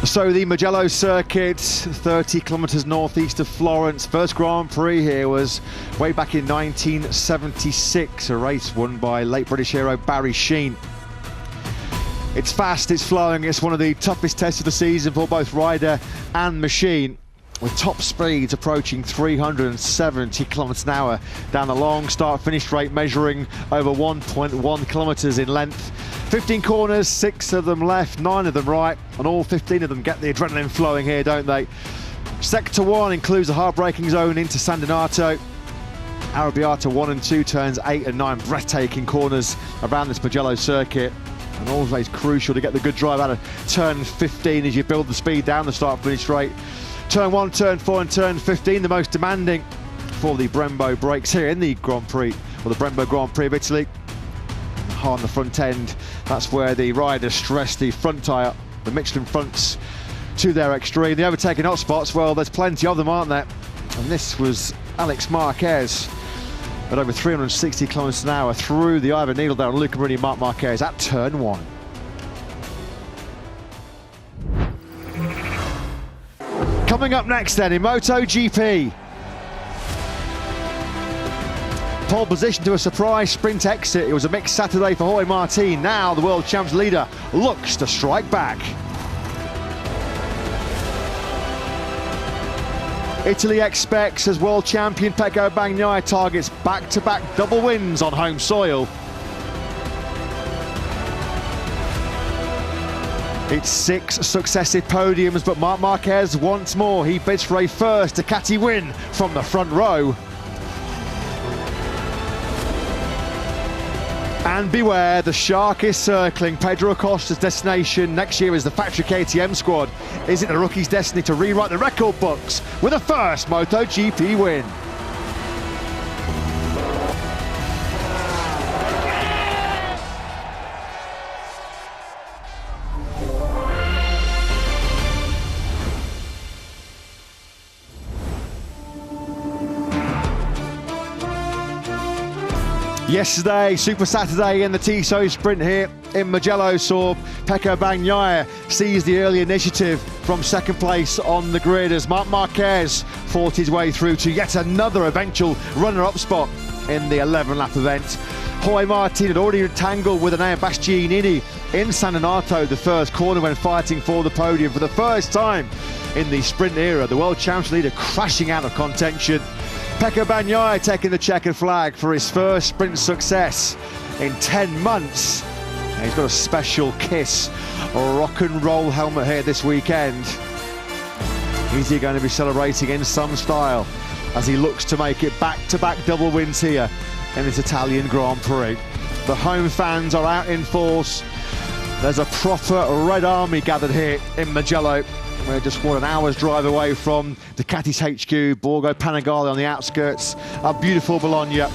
So the Mugello circuit, 30 kilometres northeast of Florence. First Grand Prix here was way back in 1976, a race won by late British hero Barry Sheene. It's fast, it's flowing, it's one of the toughest tests of the season for both rider and machine, with top speeds approaching 370 kilometres an hour down the long start-finish rate, measuring over 1.1 kilometres in length. 15 corners, 6 of them left, 9 of them right, and all 15 of them get the adrenaline flowing here, don't they? Sector 1 includes the hard-braking zone into San Donato. Arrabbiata 1 and 2, turns 8 and 9, breathtaking corners around this Mugello circuit. And always crucial to get the good drive out of turn 15 as you build the speed down the start-finish rate. Turn 1, turn 4 and turn 15, the most demanding for the Brembo brakes here in the Grand Prix, or the Brembo Grand Prix of Italy. Hard on the front end, that's where the riders stress the front tyre, the Michelin fronts, to their extreme. The overtaking hotspots, well, there's plenty of them, aren't there? And this was Alex Marquez at over 360 kilometres an hour through the eye of a needle there on Luca Marini. Marc Marquez at turn 1. Coming up next then in MotoGP. Pole position to a surprise sprint exit. It was a mixed Saturday for Jorge Martin. Now the world champs leader looks to strike back. Italy expects, as world champion Pecco Bagnaia targets back-to-back double wins on home soil. It's 6 successive podiums, but Marc Marquez once more. He bids for a first Ducati win from the front row. And beware, the shark is circling Pedro Acosta's destination next year is the factory KTM squad. Is it the rookie's destiny to rewrite the record books with a first MotoGP win? Yesterday, Super Saturday in the Tissot sprint here in Mugello saw Pecco Bagnaia seize the early initiative from second place on the grid as Marc Marquez fought his way through to yet another eventual runner-up spot in the 11-lap event. Jorge Martin had already tangled with Enea Bastianini in San Donato the first corner when fighting for the podium for the first time in the sprint era. The world champions leader crashing out of contention. Pecco Bagnaia taking the checkered flag for his first sprint success in 10 months. And he's got a special Kiss rock and roll helmet here this weekend. Is he going to be celebrating in some style as he looks to make it back-to-back double wins here in this Italian Grand Prix? The home fans are out in force. There's a proper Red Army gathered here in Mugello. We're just an hour's drive away from Ducati's HQ, Borgo Panigale on the outskirts of beautiful Bologna.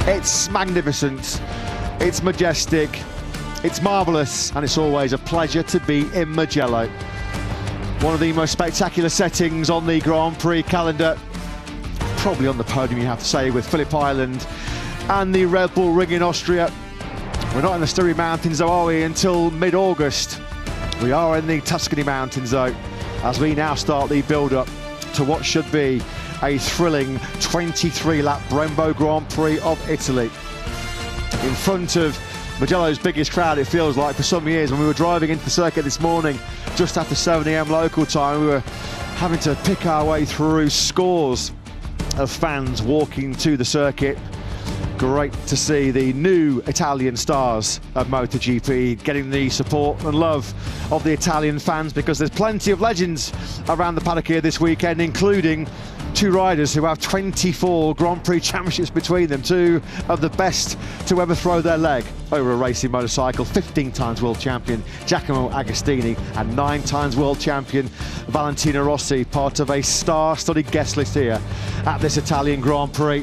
It's magnificent, it's majestic, it's marvellous, and it's always a pleasure to be in Mugello. One of the most spectacular settings on the Grand Prix calendar, probably on the podium you have to say, with Phillip Island and the Red Bull Ring in Austria. We're not in the Styria Mountains though, are we, until mid-August. We are in the Tuscany Mountains though, as we now start the build-up to what should be a thrilling 23-lap Brembo Grand Prix of Italy. In front of Mugello's biggest crowd, it feels like, for some years. When we were driving into the circuit this morning, just after 7 AM local time, we were having to pick our way through scores of fans walking to the circuit. Great to see the new Italian stars of MotoGP getting the support and love of the Italian fans, because there's plenty of legends around the paddock here this weekend, including 2 riders who have 24 Grand Prix championships between them, 2 of the best to ever throw their leg over a racing motorcycle. 15 times world champion Giacomo Agostini and 9 times world champion Valentino Rossi, part of a star-studded guest list here at this Italian Grand Prix.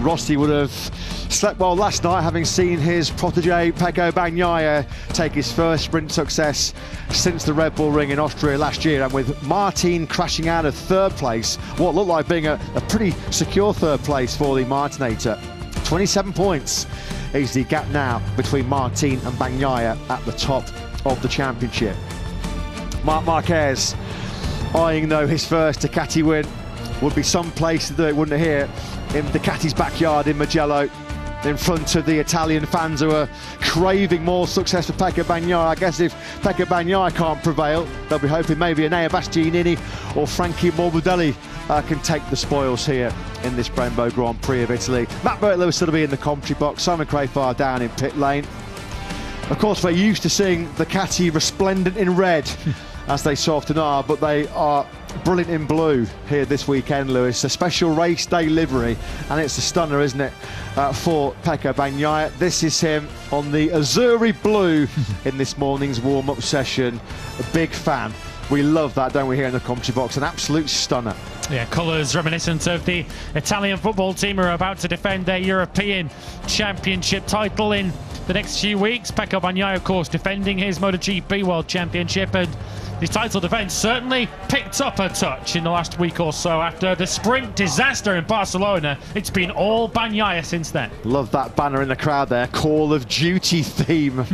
Rossi would have slept well last night, having seen his protege Pecco Bagnaia take his first sprint success since the Red Bull Ring in Austria last year, and with Martin crashing out of 3rd place, what looked like being a pretty secure 3rd place for the Martinator. 27 points is the gap now between Martin and Bagnaia at the top of the championship. Marc Marquez eyeing, though, his first Ducati win. Would be some place to do it, wouldn't it, here in Ducati's backyard in Mugello, in front of the Italian fans who are craving more success for Pecco Bagnaia. I guess if Pecco Bagnaia can't prevail, they'll be hoping maybe Enea Bastianini or Frankie Morbidelli can take the spoils here in this Brembo Grand Prix of Italy. Matt Burton-Lewis will be in the commentary box, Simon Crafar down in pit lane. Of course, we're used to seeing Ducati resplendent in red, as they so often are, but they are brilliant in blue here this weekend, Lewis. A special race day livery, and it's a stunner, isn't it, for Pecco Bagnaia. This is him on the Azzurri blue in this morning's warm-up session. A big fan. We love that, don't we, here in the commentary box? An absolute stunner. Yeah, colours reminiscent of the Italian football team who are about to defend their European Championship title in the next few weeks. Pecco Bagnaia, of course, defending his MotoGP World Championship, and his title defence certainly picked up a touch in the last week or so after the sprint disaster in Barcelona. It's been all Bagnaia since then. Love that banner in the crowd there, Call of Duty theme.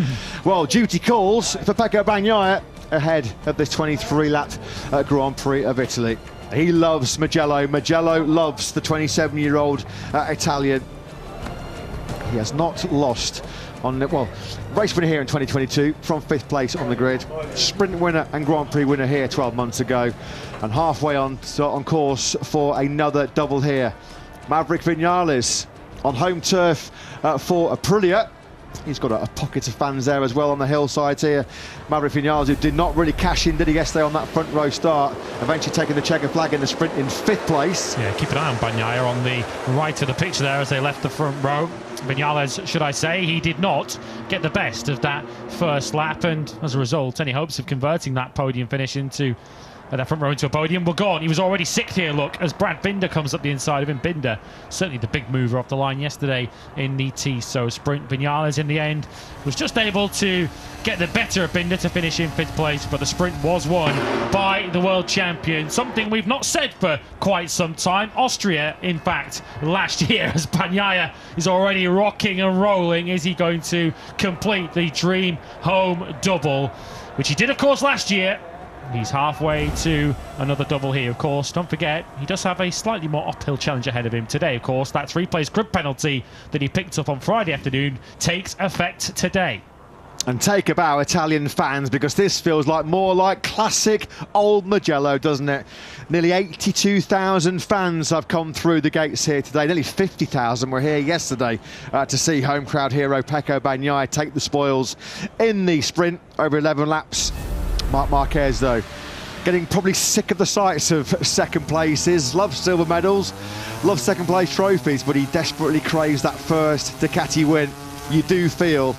Well, duty calls for Pecco Bagnaia ahead of this 23-lap Grand Prix of Italy. He loves Mugello. Mugello loves the 27-year-old Italian. He has not lost on, well, race winner here in 2022 from 5th place on the grid, sprint winner and Grand Prix winner here 12 months ago, and halfway on course for another double here. Maverick Vinales on home turf for Aprilia. He's got a pocket of fans there as well on the hillsides here. Maverick Vinales, who did not really cash in, did he, yesterday on that front row start, eventually taking the checker flag in the sprint in 5th place. Yeah, keep an eye on Bagnaia on the right of the picture there as they left the front row. Vinales, should I say, he did not get the best of that first lap, and as a result, any hopes of converting that podium finish into that front row into a podium were gone. He was already 6th here, look, as Brad Binder comes up the inside of him. Binder, certainly the big mover off the line yesterday in the Tissot sprint. Vinales, in the end, was just able to get the better of Binder to finish in 5th place, but the sprint was won by the world champion. Something we've not said for quite some time. Austria, in fact, last year, as Bagnaia is already rocking and rolling. Is he going to complete the dream home double, which he did, of course, last year? He's halfway to another double here, of course. Don't forget, he does have a slightly more uphill challenge ahead of him today, of course. That 3-place grid penalty that he picked up on Friday afternoon takes effect today. And take a bow, Italian fans, because this feels like more like classic old Mugello, doesn't it? Nearly 82,000 fans have come through the gates here today. Nearly 50,000 were here yesterday to see home crowd hero Pecco Bagnaia take the spoils in the sprint over 11 laps. Marc Marquez, though, getting probably sick of the sights of second places, loves silver medals, loves second place trophies, but he desperately craves that first Ducati win. You do feel,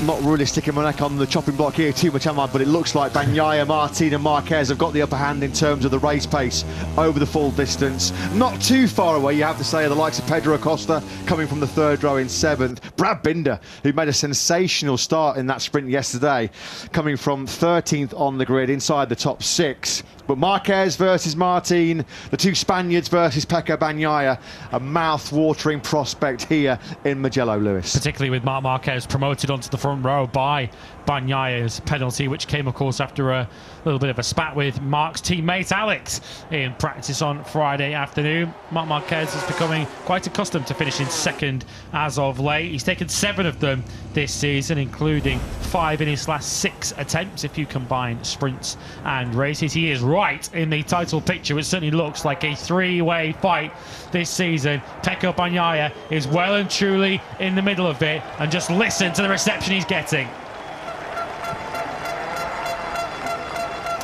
not really sticking my neck on the chopping block here too much, am I? But it looks like Bagnaia, Martin and Marquez have got the upper hand in terms of the race pace over the full distance. Not too far away, you have to say, the likes of Pedro Acosta coming from the 3rd row in 7th. Brad Binder, who made a sensational start in that sprint yesterday, coming from 13th on the grid inside the top 6. But Marquez versus Martin, the two Spaniards versus Pecco Bagnaia, a mouth-watering prospect here in Mugello, Lewis. Particularly with Marc Marquez promoted onto the front row by Bagnaia's penalty, which came, of course, after a little bit of a spat with Marc's teammate Alex in practice on Friday afternoon. Marc Marquez is becoming quite accustomed to finishing 2nd as of late. He's taken 7 of them this season, including 5 in his last 6 attempts, if you combine sprints and races. He is right in the title picture. It certainly looks like a 3-way fight this season. Pecco Bagnaia is well and truly in the middle of it, and just listen to the reception he's getting.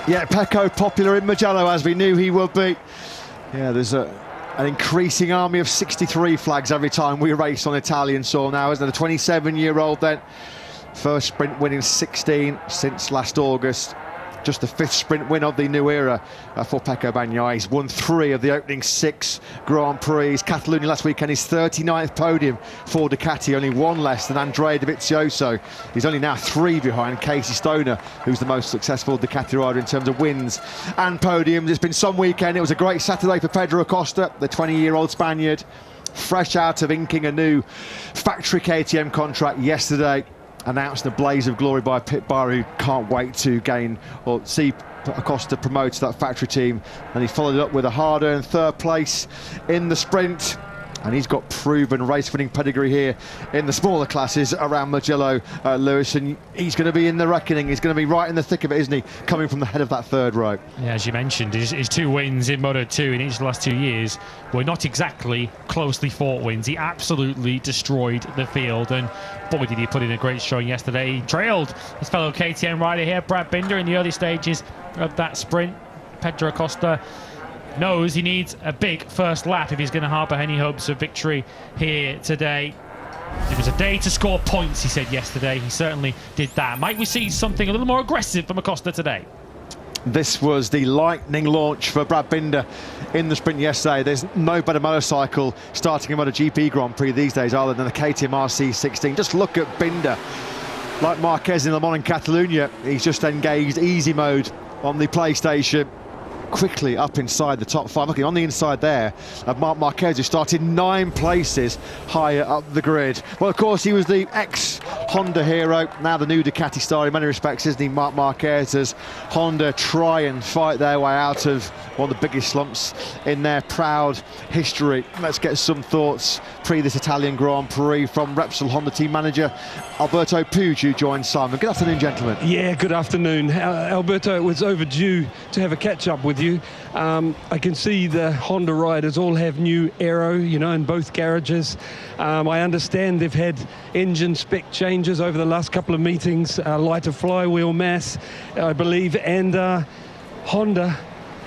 Yeah, Pecco popular in Mugello, as we knew he would be. Yeah, there's an increasing army of 63 flags every time we race on Italian soil now, isn't it? A 27-year-old then. First sprint win in 16 since last August. Just the 5th sprint win of the new era for Pecco Bagnaia. He's won 3 of the opening 6 Grand Prix. Catalonia last weekend, his 39th podium for Ducati, only 1 less than Andrea Dovizioso. He's only now 3 behind Casey Stoner, who's the most successful Ducati rider in terms of wins and podiums. It's been some weekend. It was a great Saturday for Pedro Acosta, the 20-year-old Spaniard, fresh out of inking a new factory KTM contract yesterday. announced a blaze of glory by Pit Bar, who can't wait to gain or see Acosta promoted to that factory team. And he followed it up with a hard-earned third place in the sprint. And he's got proven race-winning pedigree here in the smaller classes around Mugello, Lewis, and he's going to be in the reckoning. He's going to be right in the thick of it, isn't he, coming from the head of that third row. Yeah, as you mentioned, his 2 wins in Moto2 in each of the last 2 years were not exactly closely fought wins. He absolutely destroyed the field, and boy, did he put in a great showing yesterday. He trailed his fellow KTM rider here, Brad Binder, in the early stages of that sprint. Pedro Acosta knows he needs a big first lap if he's going to harbour any hopes of victory here today. It was a day to score points, he said yesterday. He certainly did that. Might we see something a little more aggressive from Acosta today? This was the lightning launch for Brad Binder in the sprint yesterday. There's no better motorcycle starting a MotoGP Grand Prix these days other than the KTM RC16. Just look at Binder. Like Marquez in Le Mans in Catalonia, he's just engaged easy mode on the PlayStation. Quickly up inside the top 5. Looking on the inside there of Marc Marquez, who started 9 places higher up the grid. Well, of course, he was the ex-Honda hero, now the new Ducati star in many respects, isn't he, Marc Marquez, as Honda try and fight their way out of one of the biggest slumps in their proud history. Let's get some thoughts pre this Italian Grand Prix from Repsol Honda team manager Alberto Puig, who joins Simon. Good afternoon, gentlemen. Yeah, good afternoon. Alberto, it was overdue to have a catch-up with you. I can see the Honda riders all have new aero, you know, in both garages. I understand they've had engine spec changes over the last couple of meetings, lighter flywheel mass, I believe, and Honda,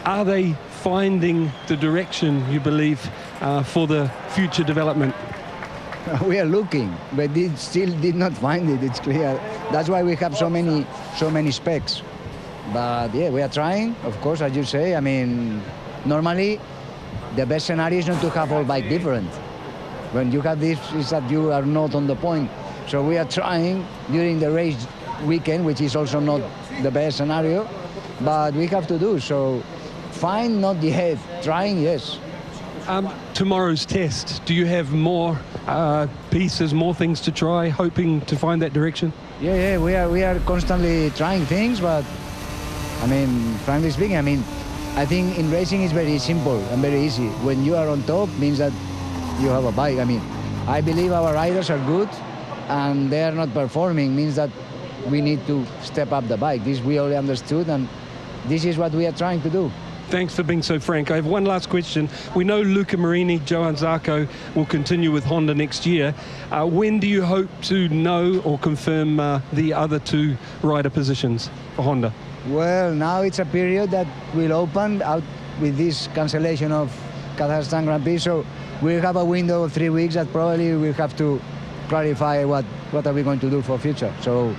are they finding the direction, you believe, for the future development? We are looking, but they still did not find it, it's clear. That's why we have so many specs. But yeah, we are trying, of course, as you say. I mean, normally the best scenario is not to have all bike different. When you have this, is that you are not on the point. So we are trying during the race weekend, which is also not the best scenario, but we have to do. So fine, not yet. Trying, yes. Tomorrow's test, do you have more pieces, more things to try, hoping to find that direction? Yeah, we are constantly trying things, but I mean, frankly speaking, I think in racing it's very simple and very easy. When you are on top, means that you have a bike. I mean, I believe our riders are good and they are not performing, means that we need to step up the bike. This we already understood, and this is what we are trying to do. Thanks for being so frank. I have one last question. We know Luca Marini, Johann Zarco will continue with Honda next year. When do you hope to know or confirm the other 2 rider positions for Honda? Well, now it's a period that will open out with this cancellation of Kazakhstan Grand Prix, so we'll have a window of 3 weeks that probably we'll have to clarify what are we going to do for future. So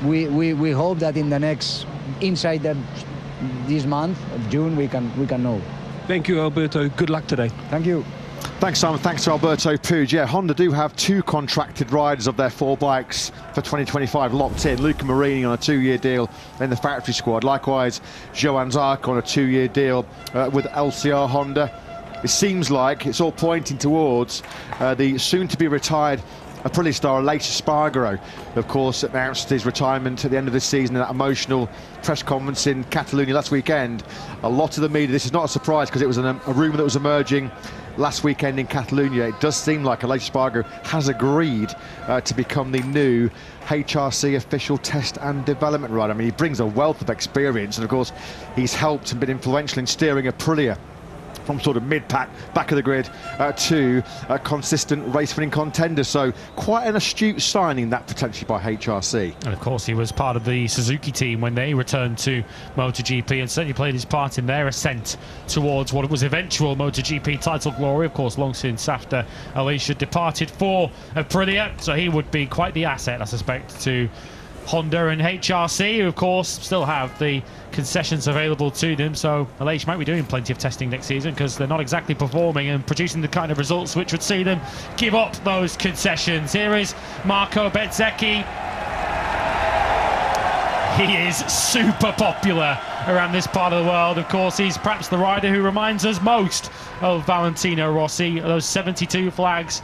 we hope that in the next, inside this month of June, we can know. Thank you, Alberto. Good luck today. Thank you. Thanks, Simon. Thanks to Alberto Puig. Yeah, Honda do have 2 contracted riders of their 4 bikes for 2025 locked in. Luca Marini on a 2-year deal in the factory squad. Likewise, Johann Zarco on a 2-year deal with LCR Honda. It seems like it's all pointing towards the soon-to-be retired Aprilia star Aleix Espargaro, of course, announced his retirement at the end of this season in that emotional press conference in Catalonia last weekend. A lot of the media, this is not a surprise because it was a rumour that was emerging last weekend in Catalonia. It does seem like Aleix Espargaro has agreed to become the new HRC official test and development rider. I mean, he brings a wealth of experience, and of course he's helped and been influential in steering Aprilia from sort of mid-pack, back of the grid, to a consistent race-winning contender. So quite an astute signing that potentially by HRC. And of course he was part of the Suzuki team when they returned to MotoGP, and certainly played his part in their ascent towards what was eventual MotoGP title glory, of course, long since after Alicia departed for Aprilia. So he would be quite the asset, I suspect, to Honda and HRC, who of course still have the concessions available to them. So Aleix might be doing plenty of testing next season because they're not exactly performing and producing the kind of results which would see them give up those concessions. Here is Marco Bezzecchi. He is super popular around this part of the world. Of course, he's perhaps the rider who reminds us most of Valentino Rossi. Those 72 flags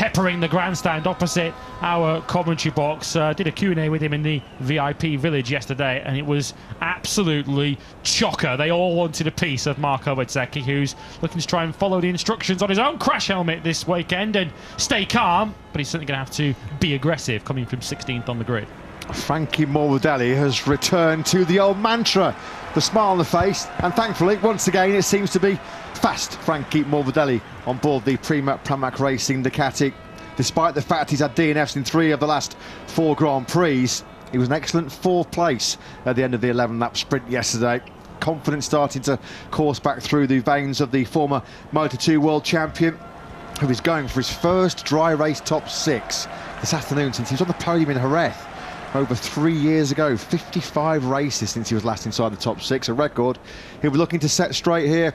peppering the grandstand opposite our commentary box. Did a Q&A with him in the VIP village yesterday, and it was absolutely chocker. They all wanted a piece of Marco Bezzecchi, who's looking to try and follow the instructions on his own crash helmet this weekend and stay calm, but he's certainly going to have to be aggressive coming from 16th on the grid. Frankie Morbidelli has returned to the old mantra, the smile on the face, and thankfully, once again, it seems to be fast Frankie Morbidelli on board the Pramac Racing Ducati. Despite the fact he's had DNFs in 3 of the last 4 Grand Prix, he was an excellent 4th place at the end of the 11-lap sprint yesterday. Confidence starting to course back through the veins of the former Moto2 world champion, who is going for his first dry race top 6 this afternoon since he was on the podium in Jerez over 3 years ago. 55 races since he was last inside the top 6, a record he'll be looking to set straight here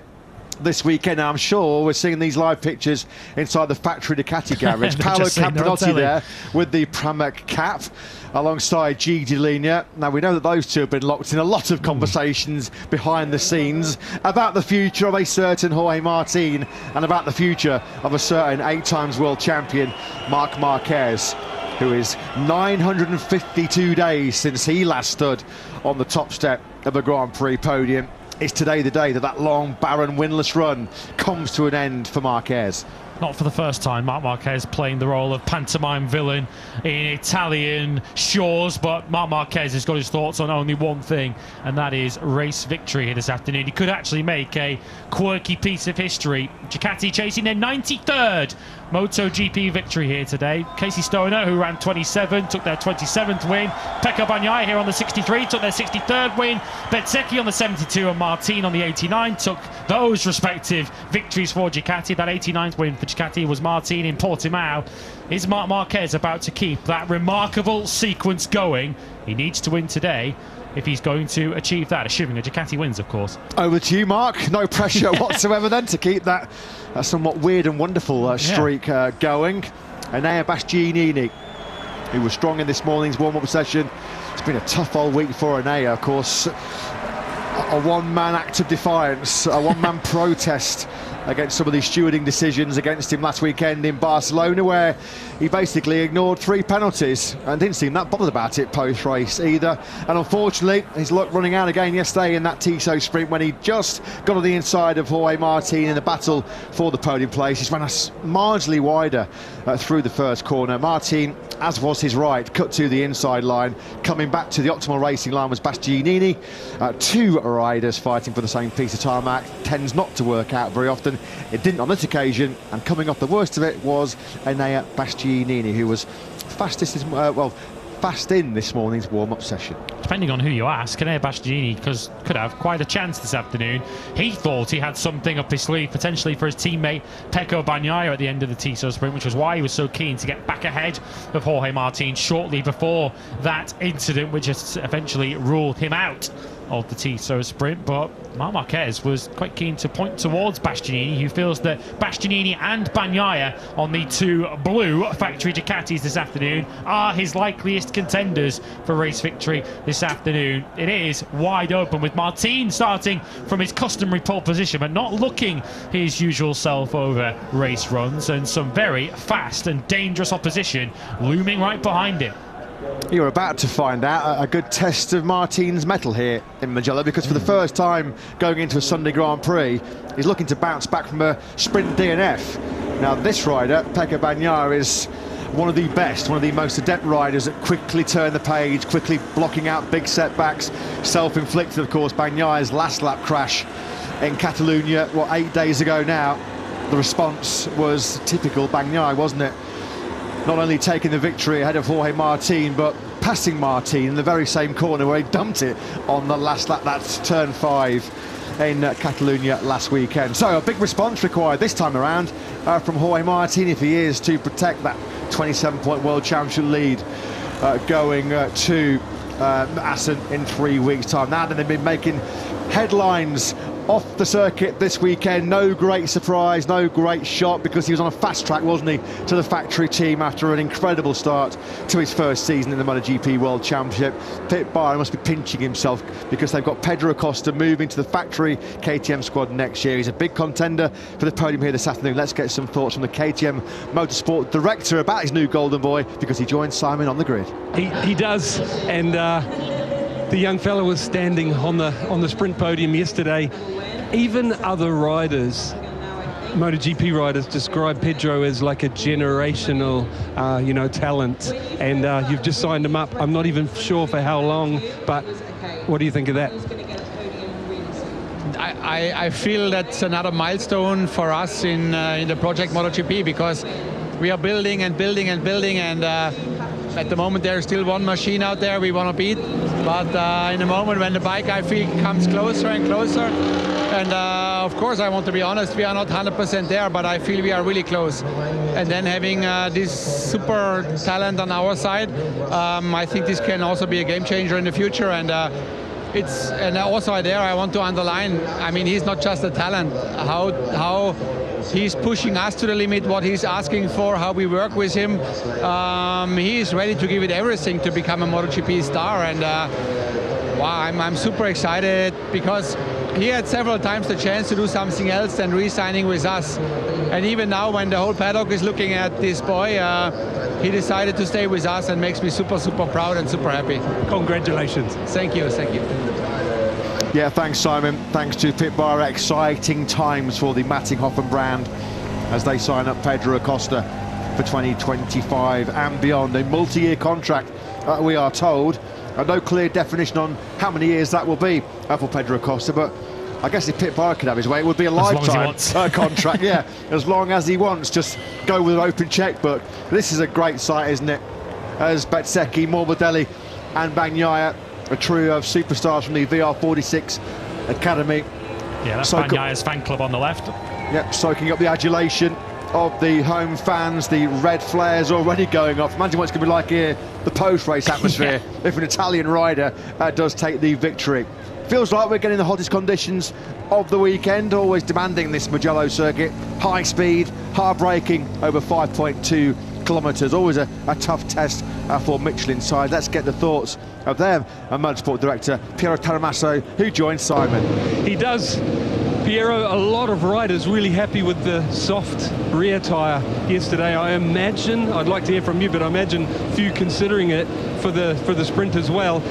this weekend. Now, I'm sure we're seeing these live pictures inside the factory Ducati garage. Paolo Campinotti there with the Pramac cap alongside Gigi Dell'Igna. Now, we know that those two have been locked in a lot of conversations behind the scenes about the future of a certain Jorge Martin and about the future of a certain 8-times world champion Marc Marquez, who is 952 days since he last stood on the top step of a Grand Prix podium. Is today the day that that long, barren, winless run comes to an end for Marquez? Not for the first time, Marc Marquez playing the role of pantomime villain in Italian shores, but Marc Marquez has got his thoughts on only one thing, and that is race victory here this afternoon. He could actually make a quirky piece of history. Ducati chasing their 93rd MotoGP victory here today. Casey Stoner, who ran 27, took their 27th win. Pecco Bagnaia here on the 63, took their 63rd win. Bezzecchi on the 72 and Martin on the 89 took those respective victories for Ducati. That 89th win for Ducati was Martin in Portimao. Is Marc Marquez about to keep that remarkable sequence going? He needs to win today if he's going to achieve that, assuming a Ducati wins, of course. Over to you, Mark. No pressure whatsoever then to keep that somewhat weird and wonderful streak going. Enea Bastianini, who was strong in this morning's warm-up session. It's been a tough old week for Enea, of course. A one-man act of defiance, a one-man protest against some of these stewarding decisions against him last weekend in Barcelona, where he basically ignored 3 penalties and didn't seem that bothered about it post-race either. And unfortunately, his luck running out again yesterday in that Tissot sprint when he just got on the inside of Jorge Martin in the battle for the podium place. He's ran us marginally wider through the first corner. Martin, as was his right, cut to the inside line. Coming back to the optimal racing line was Bastianini. 2 riders fighting for the same piece of tarmac. Tends not to work out very often. It didn't on this occasion, and coming off the worst of it was Enea Bastianini, who was fastest, fast in this morning's warm-up session. Depending on who you ask, Enea Bastianini could have quite a chance this afternoon. He thought he had something up his sleeve, potentially for his teammate Pecco Bagnaia at the end of the Tissot sprint, which was why he was so keen to get back ahead of Jorge Martin shortly before that incident, which has eventually ruled him out of the Tissot sprint. But Marc Marquez was quite keen to point towards Bastianini, who feels that Bastianini and Bagnaia on the 2 blue factory Ducatis this afternoon are his likeliest contenders for race victory this afternoon. It is wide open, with Martin starting from his customary pole position but not looking his usual self over race runs, and some very fast and dangerous opposition looming right behind him. You're about to find out a good test of Martin's mettle here in Mugello, because for the first time going into a Sunday Grand Prix, he's looking to bounce back from a sprint DNF. Now, this rider, Pecco Bagnaia, is one of the best, one of the most adept riders that quickly turn the page, quickly blocking out big setbacks. Self-inflicted, of course, Bagnaia's last lap crash in Catalonia, 8 days ago now. The response was typical Bagnaia, wasn't it? Not only taking the victory ahead of Jorge Martin, but passing Martin in the very same corner where he dumped it on the last lap. That's turn 5 in Catalonia last weekend. So a big response required this time around from Jorge Martin, if he is to protect that 27-point world championship lead going to Assen in 3 weeks' time. Now that they've been making headlines off the circuit this weekend. No great surprise, no great shot, because he was on a fast track, wasn't he, to the factory team after an incredible start to his first season in the MotoGP World Championship. Pit Byron must be pinching himself because they've got Pedro Acosta moving to the factory KTM squad next year. He's a big contender for the podium here this afternoon. Let's get some thoughts from the KTM Motorsport director about his new golden boy, because he joins Simon on the grid. He does, and the young fella was standing on the sprint podium yesterday. Even other riders, MotoGP riders, describe Pedro as like a generational, talent, and you've just signed him up. I'm not even sure for how long, but what do you think of that? I feel that's another milestone for us in the project MotoGP, because we are building and building and building, and at the moment there's still one machine out there we want to beat, but in a moment when the bike, I feel, comes closer and closer, and of course, I want to be honest, we are not 100% there, but I feel we are really close. And then having this super talent on our side, I think this can also be a game changer in the future. And also there I want to underline, I mean, he's not just a talent, how he's pushing us to the limit, what he's asking for, how we work with him. He is ready to give it everything to become a MotoGP star, and wow, I'm super excited, because he had several times the chance to do something else than re-signing with us. And even now, when the whole paddock is looking at this boy, he decided to stay with us, and makes me super, super proud and super happy. Congratulations. Thank you, thank you. Yeah, thanks, Simon. Thanks to Pit Bar. Exciting times for the Mattinghofen brand as they sign up Pedro Acosta for 2025 and beyond. A multi-year contract, we are told. No clear definition on how many years that will be for Pedro Acosta, but I guess if Pit Bar could have his way, it would be a lifetime contract. Yeah, as long as he wants. Just go with an open checkbook. This is a great sight, isn't it? As Bezzecchi, Morbidelli and Bagnaia, a trio of superstars from the VR46 Academy. Yeah, that's Bagnaia's fan club on the left. Yep, soaking up the adulation of the home fans. The red flares already going off. Imagine what it's going to be like here, the post-race atmosphere, if an Italian rider does take the victory. Feels like we're getting the hottest conditions of the weekend, always demanding this Mugello circuit. High speed, hard braking, over 5.2 kilometres. Always a tough test for Michelin side. Let's get the thoughts of them and Motorsport director Piero Taramasso, who joins Simon. He does. Piero, a lot of riders really happy with the soft rear tyre yesterday. I imagine, I'd like to hear from you, but I imagine few considering it for the sprint as well.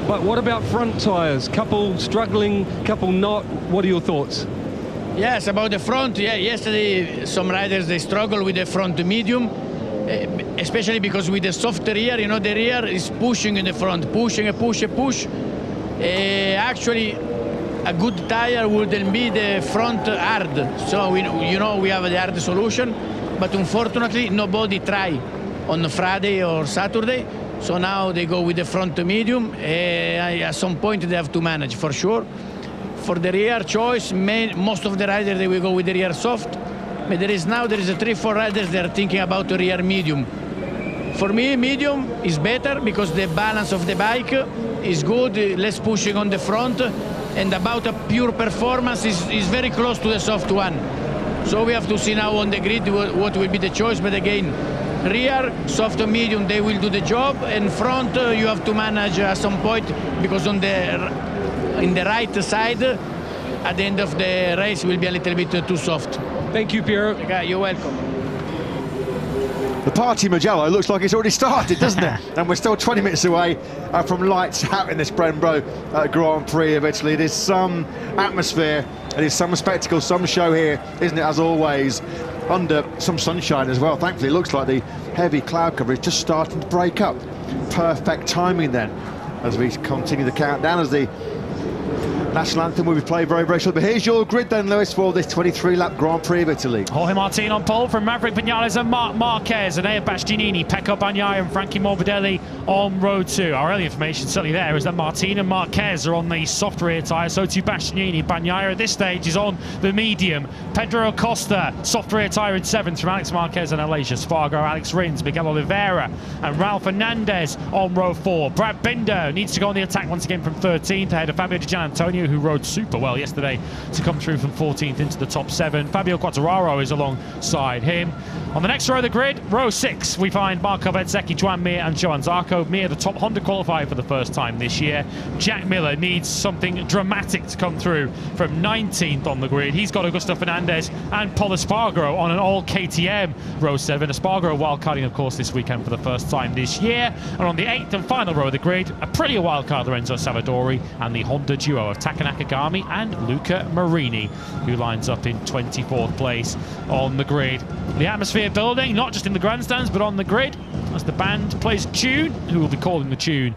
But what about front tyres? Couple struggling, couple not. What are your thoughts? Yes, about the front, yeah, yesterday some riders, they struggle with the front medium, especially because with the soft rear, you know, the rear is pushing in the front, pushing and push and push. Actually, a good tire wouldn't be the front hard, so we have the hard solution, but unfortunately nobody try on Friday or Saturday, so now they go with the front medium. At some point they have to manage for sure. For the rear choice, most of the riders, they will go with the rear soft, but there is 3-4 riders that are thinking about the rear medium. For me, medium is better because the balance of the bike is good, less pushing on the front, and about a pure performance is very close to the soft one. So we have to see now on the grid what will be the choice, but again, rear, soft and medium, they will do the job, and front you have to manage at some point, because in the right side, at the end of the race, will be a little bit too soft. Thank you, Piero. Okay, you're welcome. The party Mugello looks like it's already started, doesn't it? And we're still 20 minutes away from lights out in this Brembo Grand Prix of Italy. It is some atmosphere, it is some spectacle, some show here, isn't it, as always, under some sunshine as well. Thankfully, it looks like the heavy cloud cover is just starting to break up. Perfect timing then, as we continue the countdown, as the national anthem will be played very, very shortly. But here's your grid then, Lewis, for this 23-lap Grand Prix of Italy. Jorge Martin on pole from Maverick Vinales and Marc Marquez, and Ea Bastianini, Pecco Bagnaia and Frankie Morbidelli on row 2. Our early information certainly there is that Martin and Marquez are on the soft rear tyre, so too Bastianini. Bagnaia at this stage is on the medium. Pedro Acosta, soft rear tyre in 7th from Alex Marquez and Aleix Espargaro, Alex Rins, Miguel Oliveira and Ralph Hernandez on row 4. Brad Binder needs to go on the attack once again from 13th ahead of Fabio Di Giannantonio Antonio, who rode super well yesterday to come through from 14th into the top 7. Fabio Quartararo is alongside him. On the next row of the grid, row 6, we find Marco Bezzecchi, Joan Mir and Johan Zarco. Mir, the top Honda qualifier for the first time this year. Jack Miller needs something dramatic to come through from 19th on the grid. He's got Augusto Fernandez and Paul Espargaro on an all KTM row 7. Espargaro wildcarding, of course, this weekend for the first time this year. And on the 8th and final row of the grid, a pretty wildcard Lorenzo Savadori and the Honda duo of Taka Nakagami and Luca Marini, who lines up in 24th place on the grid. The atmosphere building, not just in the grandstands, but on the grid, as the band plays a tune, who will be calling the tune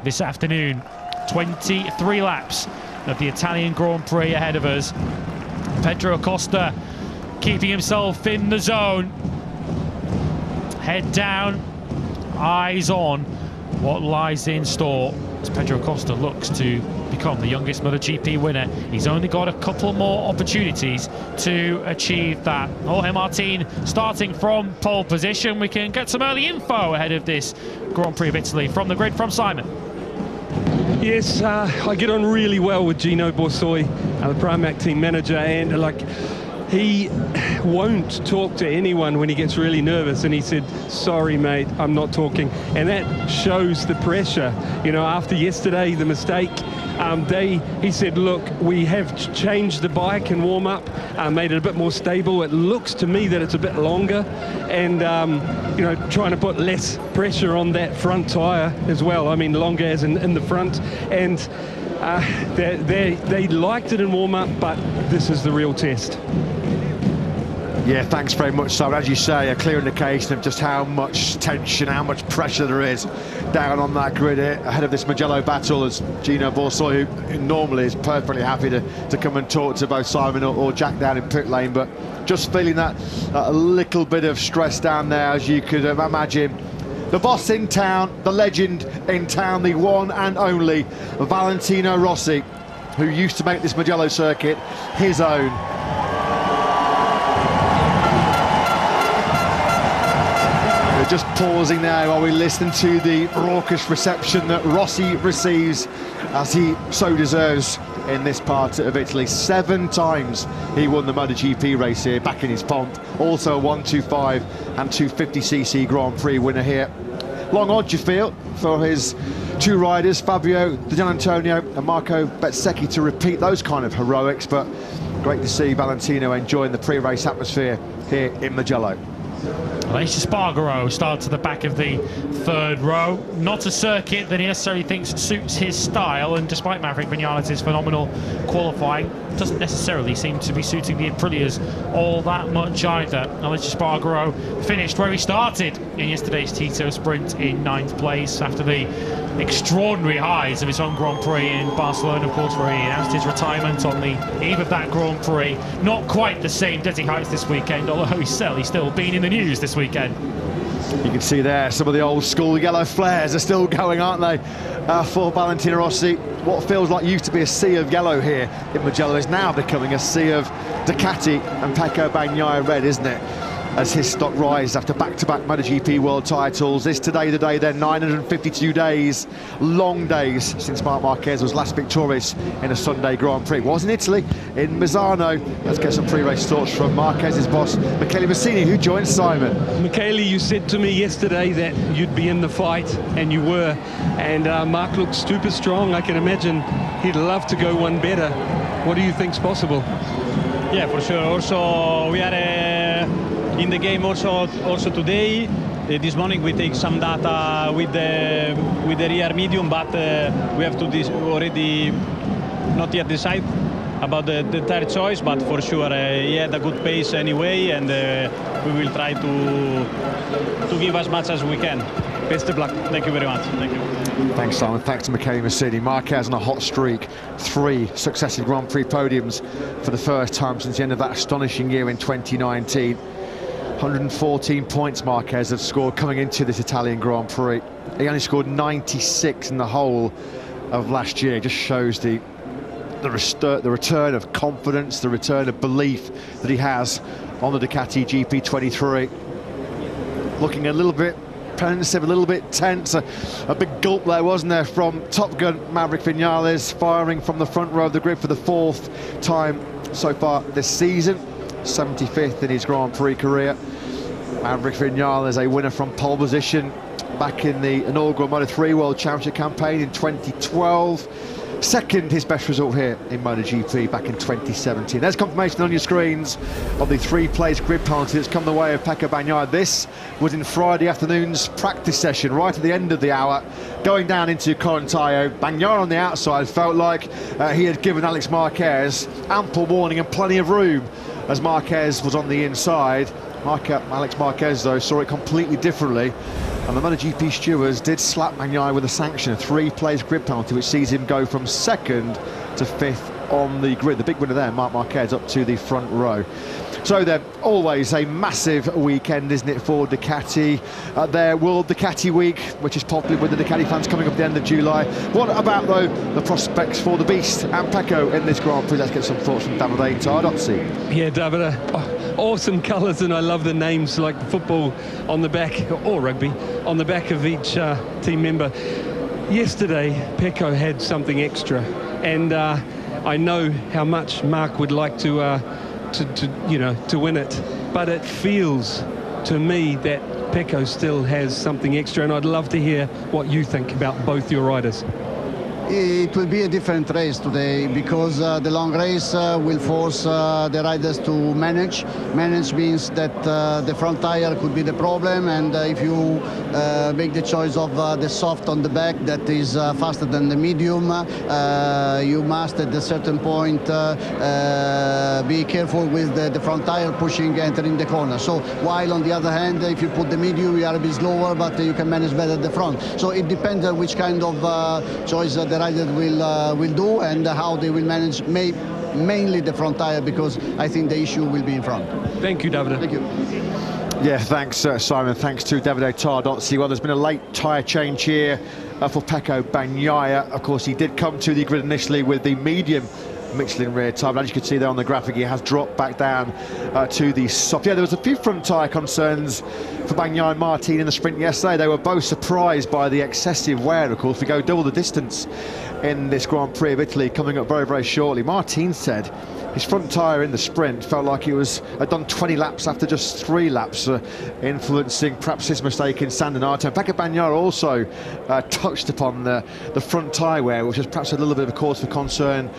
this afternoon. 23 laps of the Italian Grand Prix ahead of us. Pedro Acosta keeping himself in the zone. Head down, eyes on what lies in store as Pedro Acosta looks to become the youngest MotoGP winner. He's only got a couple more opportunities to achieve that. Jorge Martin starting from pole position. We can get some early info ahead of this Grand Prix of Italy from the grid, from Simon. Yes, I get on really well with Gino Borsoi, the Pramac team manager, and he won't talk to anyone when he gets really nervous, and he said, sorry mate, I'm not talking. And that shows the pressure. You know, after yesterday, the mistake, he said, look, we have changed the bike and warm up, made it a bit more stable. It looks to me that it's a bit longer, and you know, trying to put less pressure on that front tire as well. I mean, longer as in the front. And they liked it in warm up, but this is the real test. Yeah, thanks very much, Simon. As you say, a clear indication of just how much tension, how much pressure there is down on that grid ahead of this Mugello battle, as Gino Borsoi, who normally is perfectly happy to come and talk to both Simon or Jack down in pit lane, but just feeling that a little bit of stress down there, as you could imagine. The boss in town, the legend in town, the one and only Valentino Rossi, who used to make this Mugello circuit his own. Just pausing now while we listen to the raucous reception that Rossi receives, as he so deserves in this part of Italy. 7 times he won the MotoGP race here, back in his pomp. Also a 125 and 250cc Grand Prix winner here. Long odds, you feel, for his 2 riders, Fabio Di Giannantonio and Marco Bezzecchi, to repeat those kind of heroics, but great to see Valentino enjoying the pre-race atmosphere here in Mugello. Aleix Espargaro starts at the back of the 3rd row. Not a circuit that he necessarily thinks suits his style, and despite Maverick Vinales' phenomenal qualifying, doesn't necessarily seem to be suiting the Aprilias all that much either. Aleix Espargaro finished where he started in yesterday's Tito Sprint, in 9th place, after the extraordinary highs of his own Grand Prix in Barcelona, of course, where he announced his retirement on the eve of that Grand Prix. Not quite the same dizzy heights this weekend, although he's certainly still been in the news this weekend. You can see there some of the old school yellow flares are still going, aren't they, for Valentino Rossi. What feels like used to be a sea of yellow here in Mugello is now becoming a sea of Ducati and Pecco Bagnaia red, isn't it? As his stock rises after back-to-back MotoGP world titles. Is today the day then? 952 days, long days, since Marc Marquez was last victorious in a Sunday Grand Prix. Was in Italy, in Misano. Let's get some pre-race thoughts from Marquez's boss, Michele Massini, who joins Simon. Michele, you said to me yesterday that you'd be in the fight, and you were. And Marc looks super strong. I can imagine he'd love to go one better. What do you think's possible? Yeah, for sure. Also, we are in the game also today. This morning we take some data with the rear medium, but we have to already not yet decide about the tire choice, but for sure he had a good pace anyway, and we will try to give as much as we can. Best of luck. Thank you very much. Thank you. Thanks, Simon. Thanks to Michele Massini. Marquez on a hot streak. 3 successive Grand Prix podiums for the first time since the end of that astonishing year in 2019. 114 points Marquez had scored coming into this Italian Grand Prix. He only scored 96 in the whole of last year. It just shows the return of confidence, the return of belief that he has on the Ducati GP23. Looking a little bit apprehensive, a little bit tense. A big gulp there, wasn't there, from Top Gun Maverick Viñales, firing from the front row of the grid for the 4th time so far this season. 75th in his Grand Prix career. Maverick Viñales, a winner from pole position back in the inaugural Moto3 World Championship campaign in 2012. Second, his best result here in MotoGP back in 2017. There's confirmation on your screens of the 3-place grid penalty that's come the way of Pecco Bagnaia. This was in Friday afternoon's practice session, right at the end of the hour, going down into Corontayo. Bagnaia on the outside felt like he had given Alex Marquez ample warning and plenty of room as Marquez was on the inside. Alex Marquez, though, saw it completely differently, and the MotoGP stewards did slap Bagnaia with a sanction, a 3-place grid penalty, which sees him go from 2nd to 5th on the grid. The big winner there, Marc Marquez, up to the front row. So then, always a massive weekend, isn't it, for Ducati? Their World Ducati Week, which is popular with the Ducati fans, coming up at the end of July. What about, though, the prospects for the Beast and Pecco in this Grand Prix? Let's get some thoughts from Davide Tardozzi. Yeah, Davide, awesome colours, and I love the names, like football on the back, or rugby, on the back of each team member. Yesterday, Pecco had something extra, and I know how much Mark would like to win it, but it feels to me that Pecco still has something extra, and I'd love to hear what you think about both your riders. It will be a different race today, because the long race will force the riders to manage. Manage means that the front tire could be the problem, and if you make the choice of the soft on the back that is faster than the medium, you must at a certain point be careful with the front tire pushing, entering the corner. So while on the other hand, if you put the medium, you are a bit slower, but you can manage better the front. So it depends on which kind of choice the rider will do, and how they will manage mainly the front tire, because I think the issue will be in front. Thank you, Davide. Thank you. Yeah, thanks, Simon. Thanks to Davide Tardozzi. Well, there's been a late tyre change here for Pecco Bagnaia. Of course, he did come to the grid initially with the medium Michelin rear tyre, but as you can see there on the graphic, he has dropped back down to the soft. Yeah, there was a few front tyre concerns for Bagnaia and Martin in the sprint yesterday. They were both surprised by the excessive wear. Of course, we go double the distance in this Grand Prix of Italy coming up very, very shortly. Martin said his front tyre in the sprint felt like he had done 20 laps after just 3 laps, influencing perhaps his mistake in San Donato. Pecco Bagnaia also touched upon the front tyre wear, which is perhaps a little bit of a cause for concern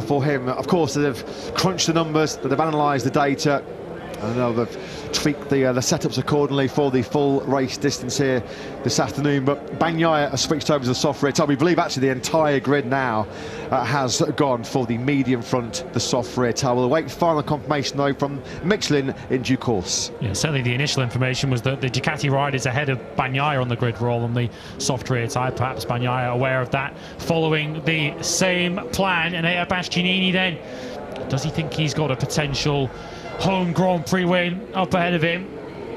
for him. Of course, they've crunched the numbers, they've analysed the data, and they've tweaked the setups accordingly for the full race distance here this afternoon. But Bagnaia has switched over to the soft rear tyre. We believe actually the entire grid now has gone for the medium front, the soft rear tyre. We'll await final confirmation though from Michelin in due course. Yeah, certainly the initial information was that the Ducati riders ahead of Bagnaia on the grid were all on the soft rear tyre. Perhaps Bagnaia aware of that, following the same plan. And Bastianini then, does he think he's got a potential home Grand Prix win up ahead of him?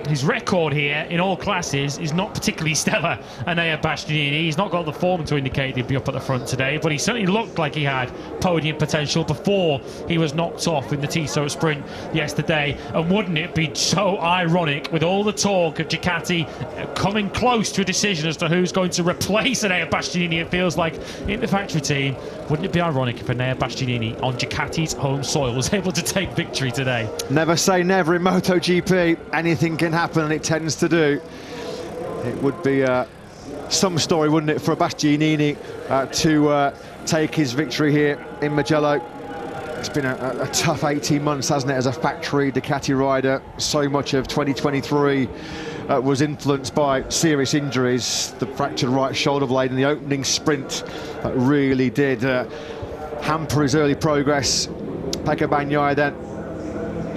His record here in all classes is not particularly stellar. Enea Bastianini, he's not got the form to indicate he'd be up at the front today, but he certainly looked like he had podium potential before he was knocked off in the Tissot sprint yesterday. And wouldn't it be so ironic, with all the talk of Ducati coming close to a decision as to who's going to replace Enea Bastianini, it feels like, in the factory team, wouldn't it be ironic if Enea Bastianini on Ducati's home soil was able to take victory today? Never say never in MotoGP. Anything can happen, and it tends to do. It would be some story, wouldn't it, for Bastianini to take his victory here in Mugello. It's been a tough 18 months, hasn't it, as a factory Ducati rider. So much of 2023 was influenced by serious injuries. The fractured right shoulder blade in the opening sprint that really did hamper his early progress. Pecco Bagnaia then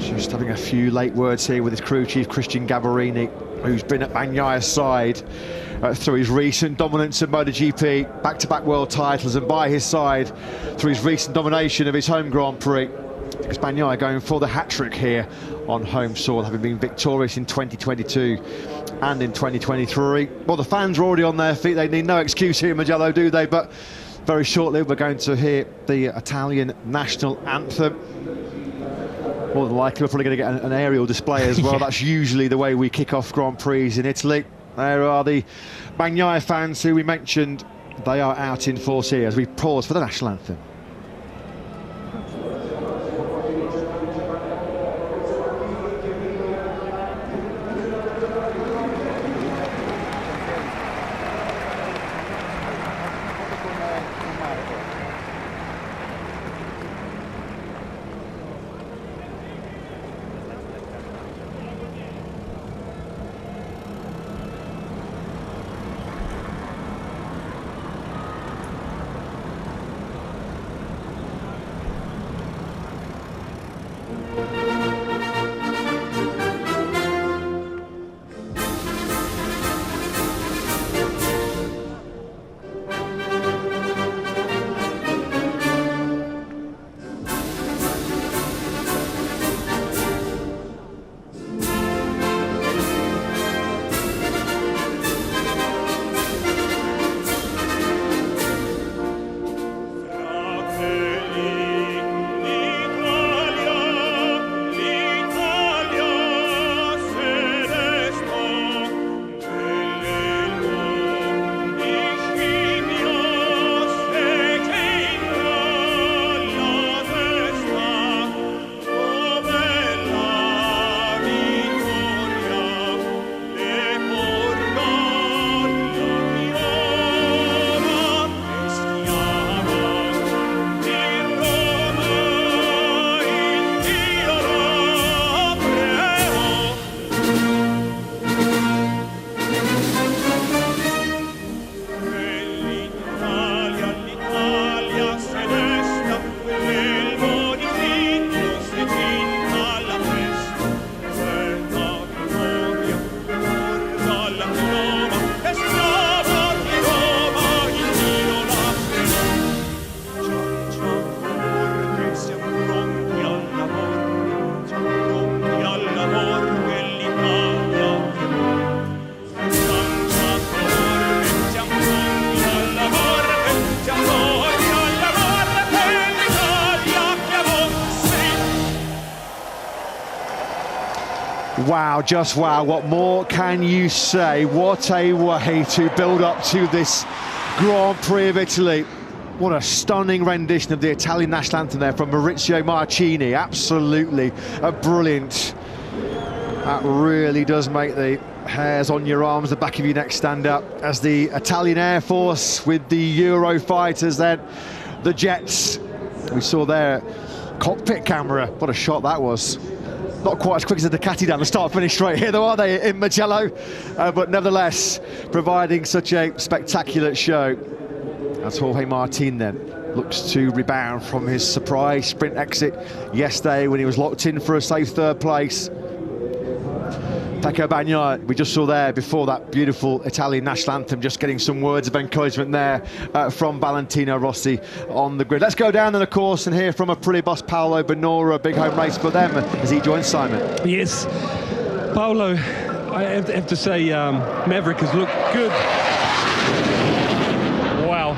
just having a few late words here with his crew chief Christian Gavarini, who's been at Bagnaia's side through his recent dominance of MotoGP, back-to-back world titles, and by his side through his recent domination of his home Grand Prix. Because Bagnaia going for the hat-trick here on home soil, having been victorious in 2022 and in 2023. Well, the fans are already on their feet. They need no excuse here in Mugello, do they? But very shortly we're going to hear the Italian national anthem. More than likely we're probably going to get an aerial display as well. That's usually the way we kick off Grand Prix in Italy. There are the Bagnaia fans who we mentioned. They are out in force here as we pause for the national anthem. Wow, just wow. What more can you say? What a way to build up to this Grand Prix of Italy. What a stunning rendition of the Italian national anthem there from Maurizio Marchini. Absolutely brilliant. That really does make the hairs on your arms, the back of your neck stand up as the Italian Air Force with the Eurofighters, then the jets. We saw their cockpit camera. What a shot that was. Not quite as quick as the Ducati down the start-finish straight here, though, are they, in Mugello? But nevertheless, providing such a spectacular show. As Jorge Martin then looks to rebound from his surprise sprint exit yesterday when he was locked in for a safe third place. Pecco Bagnaia, we just saw there before that beautiful Italian national anthem, just getting some words of encouragement there from Valentino Rossi on the grid. Let's go down then, of course, and hear from a Aprilia boss, Paolo Bonora, a big home race for them as he joins Simon. Yes, Paolo, I have to say, Maverick has looked good. Wow.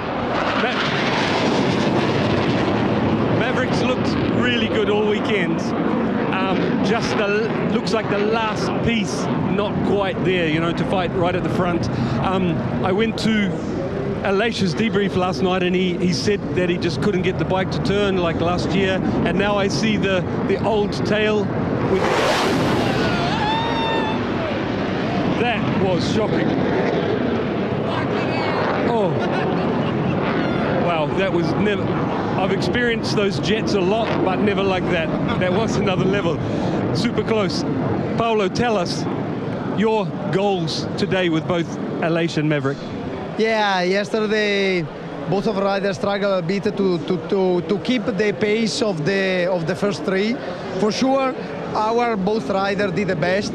Maverick's looked really good all weekend. Just looks like the last piece not quite there, you know, to fight right at the front. I went to Alecia's debrief last night and he said that he just couldn't get the bike to turn like last year, and now I see the old tail with... That was shocking. Oh, wow, that was never... I've experienced those jets a lot, but never like that. That was another level. Super close. Paolo, tell us your goals today with both Alessia and Maverick. Yeah, yesterday both of riders struggled a bit to keep the pace of the first three. For sure, our both riders did the best.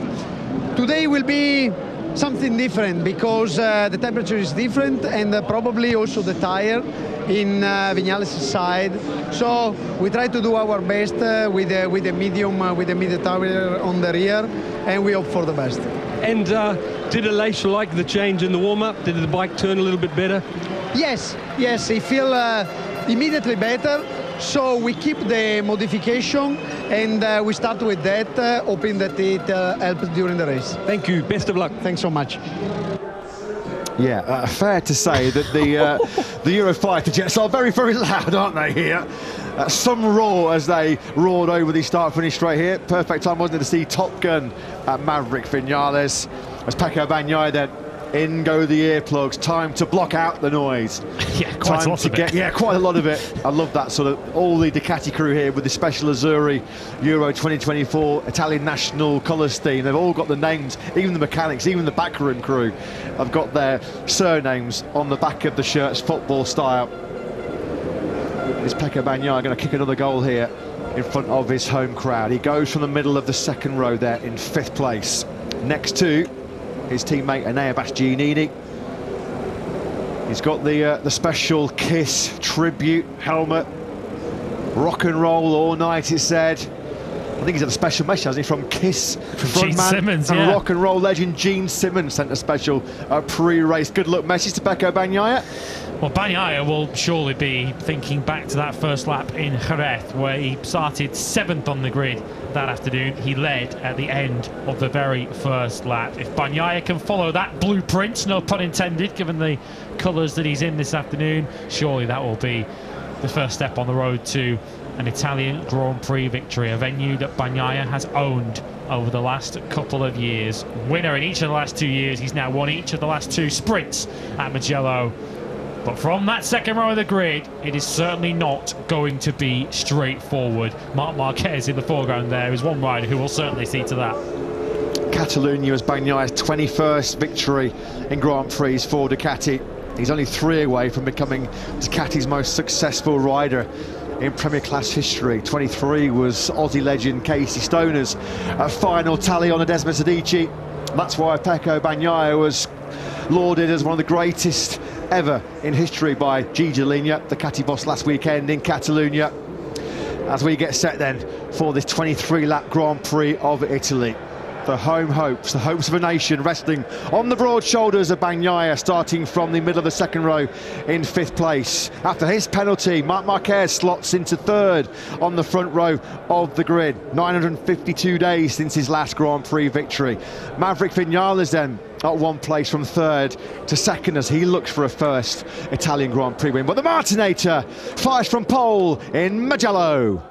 Today will be something different because the temperature is different and probably also the tire in Viñales' side. So we try to do our best with the medium tire on the rear, and we hope for the best. And did Alessia like the change in the warm-up? Did the bike turn a little bit better? Yes, he feel immediately better. So we keep the modification and we start with that, hoping that it helps during the race. Thank you. Best of luck. Thanks so much. Yeah, fair to say that the Eurofighter jets are very, very loud, aren't they, here? Some roar as they roared over the start-finish straight here. Perfect time, wasn't it, to see Top Gun at Maverick Vinales. As Pecco Bagnaia then, in go the earplugs, time to block out the noise. Yeah, quite a lot of it. Yeah, quite a lot of it. I love that sort of, all the Ducati crew here with the Special Azzurri Euro 2024 Italian national colours theme. They've all got the names, even the mechanics, even the backroom crew have got their surnames on the back of the shirts, football style. Is Pecco Bagnaia going to kick another goal here in front of his home crowd? He goes from the middle of the second row there in 5th place. Next to his teammate Enea Bastianini. He's got the special Kiss tribute helmet. Rock and roll all night, it said. I think he's had a special message, hasn't he, from Kiss frontman Simmons, and yeah. rock and roll legend Gene Simmons sent a special pre-race good luck message to Pecco Bagnaia. Well, Bagnaia will surely be thinking back to that first lap in Jerez, where he started 7th on the grid that afternoon. He led at the end of the very first lap. If Bagnaia can follow that blueprint, no pun intended, given the colours that he's in this afternoon, surely that will be the first step on the road to an Italian Grand Prix victory, a venue that Bagnaia has owned over the last couple of years. Winner in each of the last 2 years. He's now won each of the last 2 sprints at Mugello. But from that second row of the grid, it is certainly not going to be straightforward. Marc Marquez in the foreground there is one rider who will certainly see to that. Catalunya was Bagnaia's 21st victory in Grand Prix for Ducati. He's only 3 away from becoming Ducati's most successful rider in Premier Class history. 23 was Aussie legend Casey Stoner's final tally on Desmond Sadici. That's why Pecco Bagnaia was lauded as one of the greatest ever in history by Gigi Dall'Igna, the Ducati boss last weekend in Catalunya. As we get set then for this 23-lap Grand Prix of Italy. The home hopes, the hopes of a nation resting on the broad shoulders of Bagnaia, starting from the middle of the second row in 5th place. After his penalty, Marc Marquez slots into 3rd on the front row of the grid. 952 days since his last Grand Prix victory. Maverick Vinales then at 1 place from 3rd to 2nd as he looks for a first Italian Grand Prix win. But the Martinator fires from pole in Mugello.